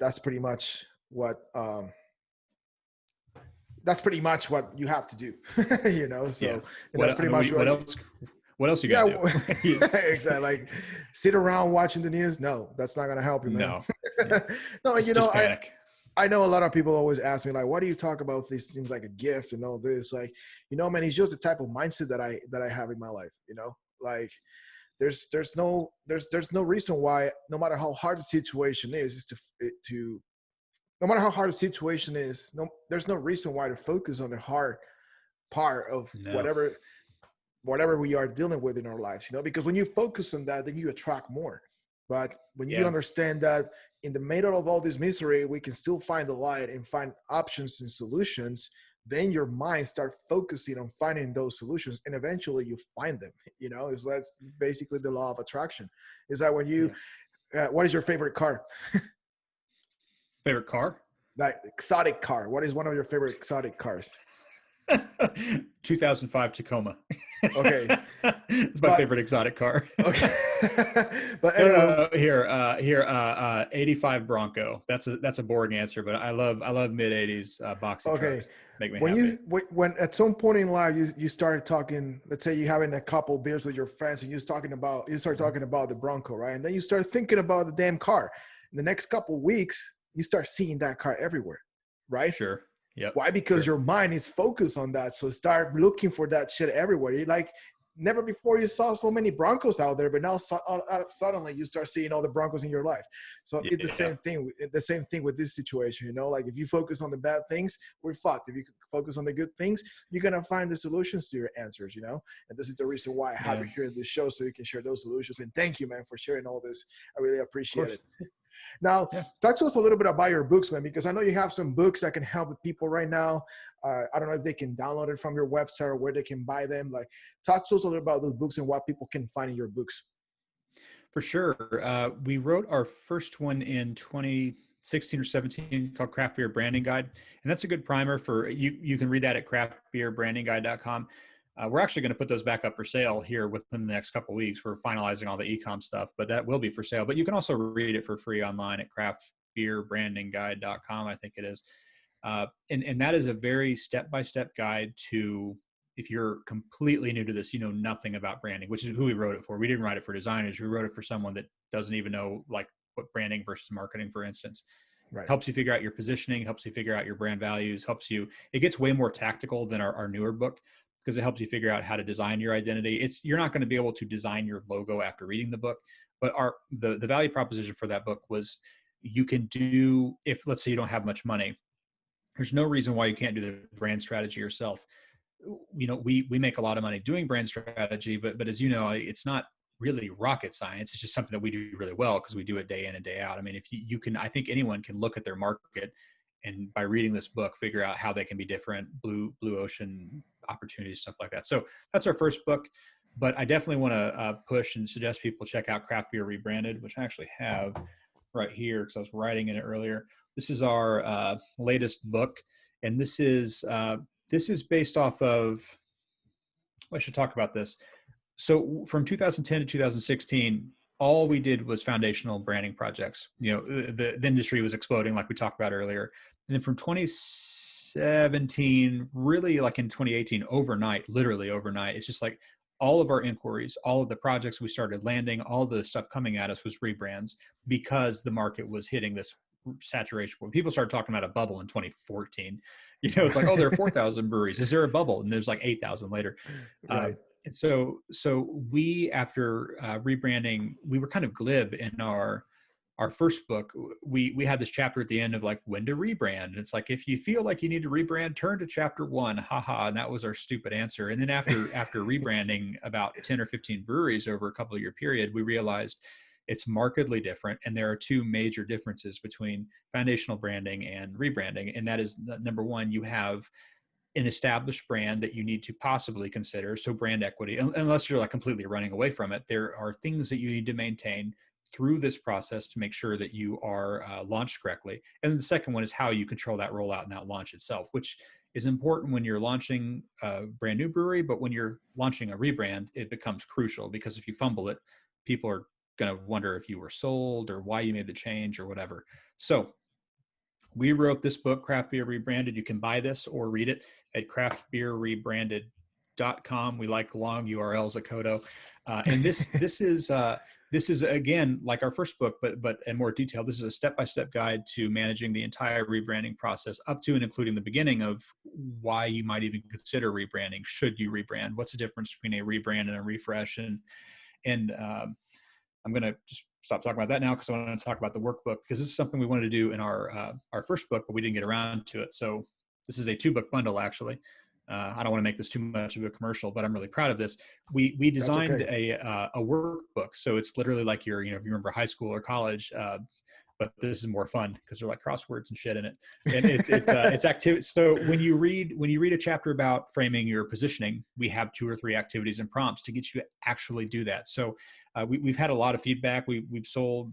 that's pretty much what you have to do. So Yeah. and that's pretty much what else? What else you yeah. got to do? Exactly. Like, sit around watching the news. No, that's not going to help you, man. No. No, It's just panic. I know a lot of people always ask me, like, why do you talk about these things like a gift and all this? Like, man, it's just the type of mindset that I have in my life, like, there's no reason why, no matter how hard the situation is to no matter how hard the situation is, there's no reason why to focus on the hard part of No. whatever we are dealing with in our lives, because when you focus on that, then you attract more. But when you understand that in the middle of all this misery, we can still find the light and find options and solutions, then your mind start focusing on finding those solutions, and eventually you find them. That's basically the law of attraction. Is that when you, what is your favorite car? Favorite car? Like exotic car. What is one of your favorite exotic cars? 2005 Tacoma. Okay. It's my favorite exotic car. Okay. But anyway. Here, 85 Bronco. That's a boring answer, but I love mid 80s boxy trucks. Make me happy. When at some point in life you started talking, let's say you're having a couple beers with your friends and you start talking about the Bronco, right? And then you start thinking about the damn car. In the next couple of weeks, you start seeing that car everywhere, right? Sure. Yep. Why? Because your mind is focused on that. So start looking for that shit everywhere. You're like, never before you saw so many Broncos out there, but now suddenly you start seeing all the Broncos in your life. So it's the same thing. The same thing with this situation. Like if you focus on the bad things, we're fucked. If you focus on the good things, you're gonna find the solutions to your answers. And this is the reason why I have you here in this show, so you can share those solutions. And thank you, man, for sharing all this. I really appreciate it. Now, talk to us a little bit about your books, man, because I know you have some books that can help the people right now. I don't know if they can download it from your website or where they can buy them. Like, talk to us a little about those books and what people can find in your books. For sure. We wrote our first one in 2016 or 17 called Craft Beer Branding Guide. And that's a good primer for you. You can read that at craftbeerbrandingguide.com. We're actually going to put those back up for sale here within the next couple of weeks. We're finalizing all the e-com stuff, but that will be for sale. But you can also read it for free online at craftbeerbrandingguide.com, I think it is. And that is a very step-by-step guide to, if you're completely new to this, you know nothing about branding, which is who we wrote it for. We didn't write it for designers. We wrote it for someone that doesn't even know like what branding versus marketing, for instance. Right. Helps you figure out your positioning, helps you figure out your brand values, it gets way more tactical than our newer book, because it helps you figure out how to design your identity. You're not going to be able to design your logo after reading the book, but the value proposition for that book was you can do, if let's say you don't have much money, there's no reason why you can't do the brand strategy yourself. We make a lot of money doing brand strategy, but as you know, it's not really rocket science. It's just something that we do really well because we do it day in and day out. I mean, if you can, I think anyone can look at their market and by reading this book, figure out how they can be different, blue ocean opportunities, stuff like that. So that's our first book, but I definitely want to push and suggest people check out Craft Beer Rebranded, which I actually have right here because I was writing in it earlier. This is our latest book, and this is based off of, I should talk about this. So from 2010 to 2016, all we did was foundational branding projects. The industry was exploding, like we talked about earlier. And then from 2017, really like in 2018, literally overnight, it's just like all of our inquiries, all of the projects we started landing, all the stuff coming at us was rebrands, because the market was hitting this saturation point. People started talking about a bubble in 2014. It's like, oh, there are 4,000 breweries. Is there a bubble? And there's like 8,000 later. Right. And so we, after rebranding, we were kind of glib in our first book. We had this chapter at the end of like when to rebrand. And it's like, if you feel like you need to rebrand, turn to chapter 1. Haha. And that was our stupid answer. And then after rebranding about 10 or 15 breweries over a couple of year period, we realized it's markedly different. And there are two major differences between foundational branding and rebranding. And that is, number one, you have an established brand that you need to possibly consider. So brand equity, unless you're like completely running away from it, there are things that you need to maintain through this process to make sure that you are launched correctly. And the second one is how you control that rollout and that launch itself, which is important when you're launching a brand new brewery, but when you're launching a rebrand, it becomes crucial, because if you fumble it, people are going to wonder if you were sold or why you made the change or whatever. So we wrote this book, Craft Beer Rebranded. You can buy this or read it at craftbeerrebranded.com. We like long URLs at CODO. And this is again, like our first book, but in more detail. This is a step-by-step guide to managing the entire rebranding process, up to and including the beginning of why you might even consider rebranding. Should you rebrand? What's the difference between a rebrand and a refresh? And I'm going to just stop talking about that now because I want to talk about the workbook, because this is something we wanted to do in our first book, but we didn't get around to it. So this is a 2-book bundle, actually. I don't want to make this too much of a commercial, but I'm really proud of this. We designed a workbook, so it's literally like your, if you remember high school or college, but this is more fun because they're like crosswords and shit in it, and it's activity. So when you read a chapter about framing your positioning, we have 2 or 3 activities and prompts to get you to actually do that. So we've had a lot of feedback. We've sold.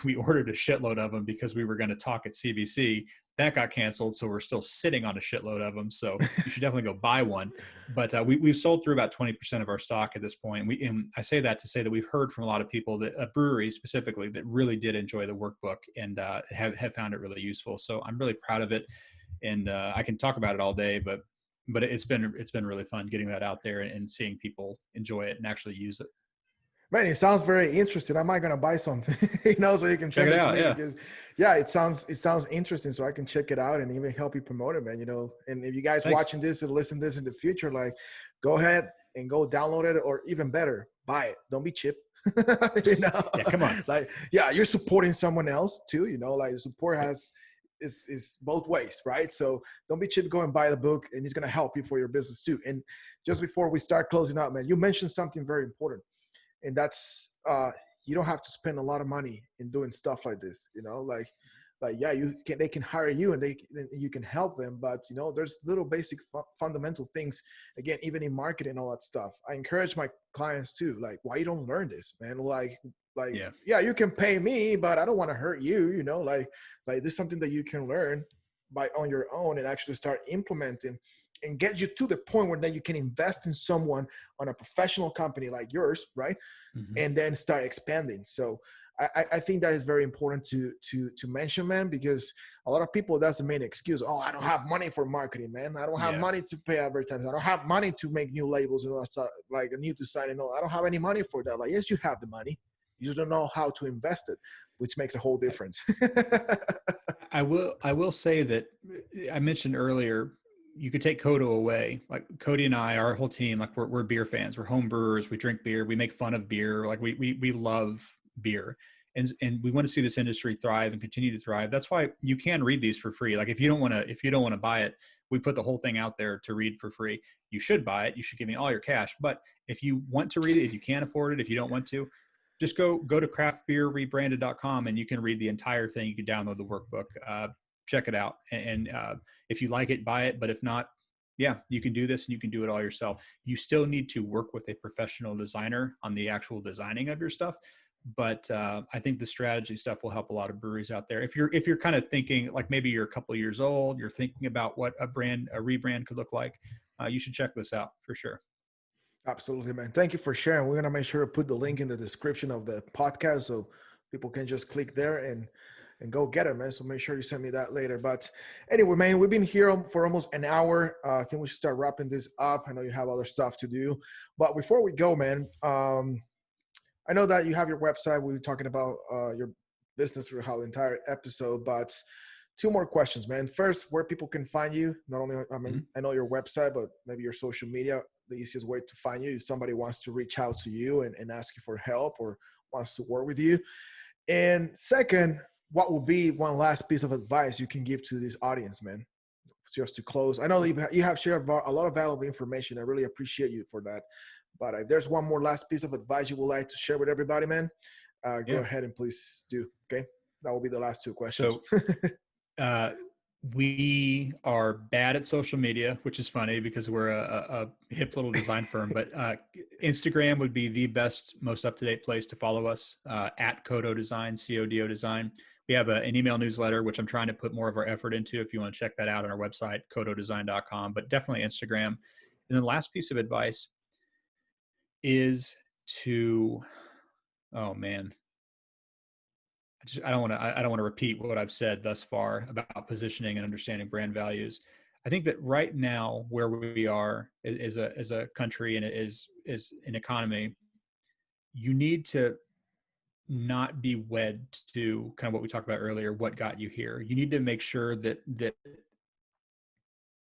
We ordered a shitload of them because we were going to talk at CBC. That got canceled, so we're still sitting on a shitload of them. So you should definitely go buy one. But we've sold through about 20% of our stock at this point. And I say that to say that we've heard from a lot of people, that breweries specifically, that really did enjoy the workbook and have found it really useful. So I'm really proud of it, and I can talk about it all day, but it's been really fun getting that out there and seeing people enjoy it and actually use it. Man, it sounds very interesting. I might gonna buy something, so you can Check send it it to out. me, Yeah. because it sounds interesting, so I can check it out and even help you promote it, man. And if you guys Thanks. watching this and listen to this in the future, like, go ahead and go download it, or even better, buy it. Don't be cheap. Yeah, come on. Like, you're supporting someone else too. Like, support is both ways, right? So don't be cheap. Go and buy the book, and it's gonna help you for your business too. And just before we start closing out, man, you mentioned something very important. And that's you don't have to spend a lot of money in doing stuff like this, they can hire you, and you can help them, but there's little basic fundamental things, again, even in marketing, all that stuff. I encourage my clients too, like, why you don't learn this, man? You can pay me, but I don't want to hurt you, like this is something that you can learn by on your own and actually start implementing, and get you to the point where then you can invest in someone, on a professional company like yours, right? Mm-hmm. And then start expanding. So I think that is very important to mention, man, because a lot of people, that's the main excuse. Oh, I don't have money for marketing, man. I don't have money to pay advertising. I don't have money to make new labels and all that stuff, like a new design and all. I don't have any money for that. Like, yes, you have the money. You just don't know how to invest it, which makes a whole difference. I will say that I mentioned earlier, you could take CODO away. Like Cody and I, our whole team, like we're beer fans. We're home brewers. We drink beer. We make fun of beer. Like we love beer, and we want to see this industry thrive and continue to thrive. That's why you can read these for free. Like if you don't want to buy it, we put the whole thing out there to read for free. You should buy it. You should give me all your cash. But if you want to read it, if you can't afford it, if you don't want to, just go to craftbeerrebranded.com and you can read the entire thing. You can download the workbook. Check it out. And if you like it, buy it. But if not, you can do this and you can do it all yourself. You still need to work with a professional designer on the actual designing of your stuff. But I think the strategy stuff will help a lot of breweries out there. If you're kind of thinking, like maybe you're a couple of years old, you're thinking about what a rebrand could look like, you should check this out for sure. Absolutely, man. Thank you for sharing. We're going to make sure to put the link in the description of the podcast so people can just click there and go get it, man. So make sure you send me that later. But anyway, man, we've been here for almost an hour. I think we should start wrapping this up. I know you have other stuff to do. But before we go, man, I know that you have your website. We were talking about your business for the entire episode, but 2 more questions, man. First, where people can find you. Not only, I know your website, but maybe your social media. The easiest way to find you if somebody wants to reach out to you and ask you for help or wants to work with you. And second, what would be one last piece of advice you can give to this audience, man, just to close? I know you have shared a lot of valuable information. I really appreciate you for that. But if there's one more last piece of advice you would like to share with everybody, man, go ahead and please do. Okay, that will be the last 2 questions. So, we are bad at social media, which is funny because we're a hip little design firm, but Instagram would be the best, most up-to-date place to follow us, at CODO Design, CODO Design. We have an email newsletter, which I'm trying to put more of our effort into. If you want to check that out on our website, cododesign.com, but definitely Instagram. And then the last piece of advice is to, oh man, I don't want to repeat what I've said thus far about positioning and understanding brand values. I think that right now where we are as a country and is an economy, you need to not be wed to kind of what we talked about earlier, what got you here. You need to make sure that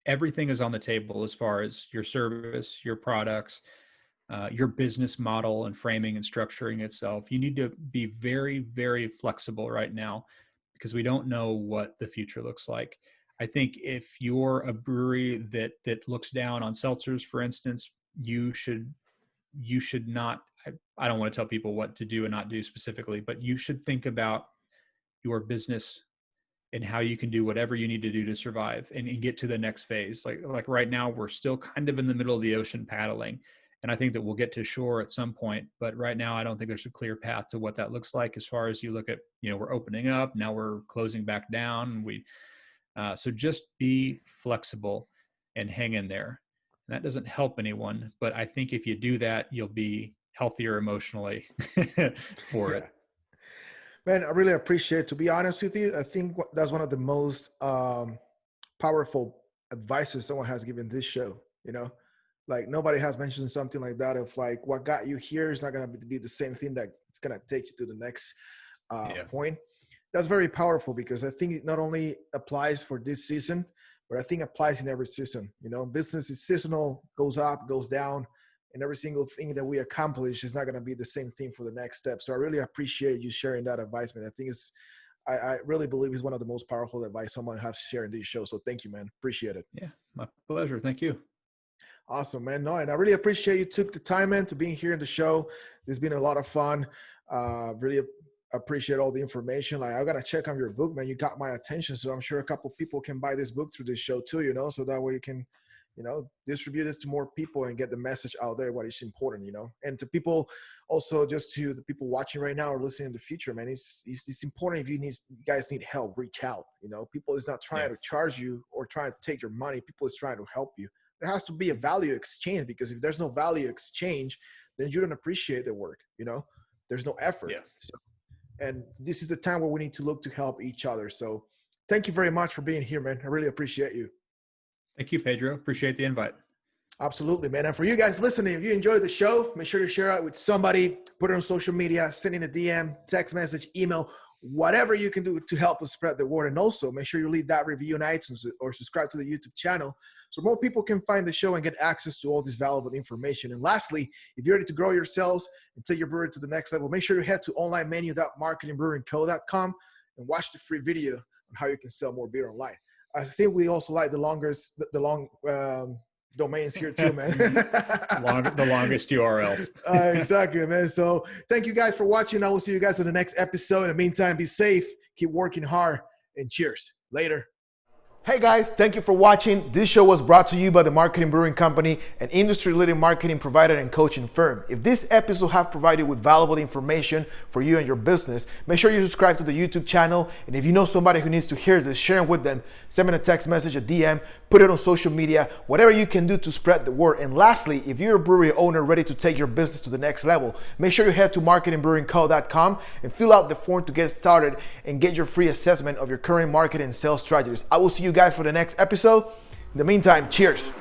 everything is on the table as far as your service, your products, your business model and framing and structuring itself. You need to be very, very flexible right now because we don't know what the future looks like. I think if you're a brewery that looks down on seltzers, for instance, you should not, I don't want to tell people what to do and not do specifically, but you should think about your business and how you can do whatever you need to do to survive and get to the next phase. Like right now, we're still kind of in the middle of the ocean paddling. And I think that we'll get to shore at some point. But right now, I don't think there's a clear path to what that looks like as far as you look at, we're opening up, now we're closing back down. So just be flexible and hang in there. And that doesn't help anyone. But I think if you do that, you'll be healthier emotionally for it. Man, I really appreciate it. To be honest with you, I think that's one of the most powerful advices someone has given this show. Like nobody has mentioned something like that of like what got you here is not going to be the same thing that it's going to take you to the next point. That's very powerful because I think it not only applies for this season, but I think applies in every season. Business is seasonal, goes up, goes down. And every single thing that we accomplish is not going to be the same thing for the next step. So I really appreciate you sharing that advice, man. I think I really believe it's one of the most powerful advice someone has shared in this show. So thank you, man. Appreciate it. Yeah, my pleasure. Thank you. Awesome, man. No, and I really appreciate you took the time, man, to being here in the show. It's been a lot of fun. Really appreciate all the information. Like I got to check on your book, man. You got my attention. So I'm sure a couple people can buy this book through this show too, so that way you can distribute this to more people and get the message out there, what is important, and to people also, just to the people watching right now or listening in the future, man, it's important. If you guys need help, reach out. People is not trying to charge you or trying to take your money. People is trying to help you. There has to be a value exchange, because if there's no value exchange, then you don't appreciate the work. There's no effort. Yeah. So, and this is the time where we need to look to help each other. So thank you very much for being here, man. I really appreciate you. Thank you, Pedro. Appreciate the invite. Absolutely, man. And for you guys listening, if you enjoyed the show, make sure to share it with somebody, put it on social media, send in a DM, text message, email, whatever you can do to help us spread the word. And also make sure you leave that review on iTunes or subscribe to the YouTube channel so more people can find the show and get access to all this valuable information. And lastly, if you're ready to grow your sales and take your brewery to the next level, make sure you head to onlinemenu.marketingbrewingco.com and watch the free video on how you can sell more beer online. I think we also like the long domains here too, man. The longest URLs. Exactly, man. So thank you guys for watching. I will see you guys in the next episode. In the meantime, be safe, keep working hard, and cheers. Later. Hey guys, thank you for watching. This show was brought to you by the Marketing Brewing Company, an industry-leading marketing provider and coaching firm. If this episode have provided with valuable information for you and your business, make sure you subscribe to the YouTube channel. And if you know somebody who needs to hear this, share it with them. Send me a text message, a DM, put it on social media, whatever you can do to spread the word. And lastly, if you're a brewery owner ready to take your business to the next level, make sure you head to marketingbrewingco.com and fill out the form to get started and get your free assessment of your current marketing and sales strategies. I will see you guys for the next episode. In the meantime, cheers.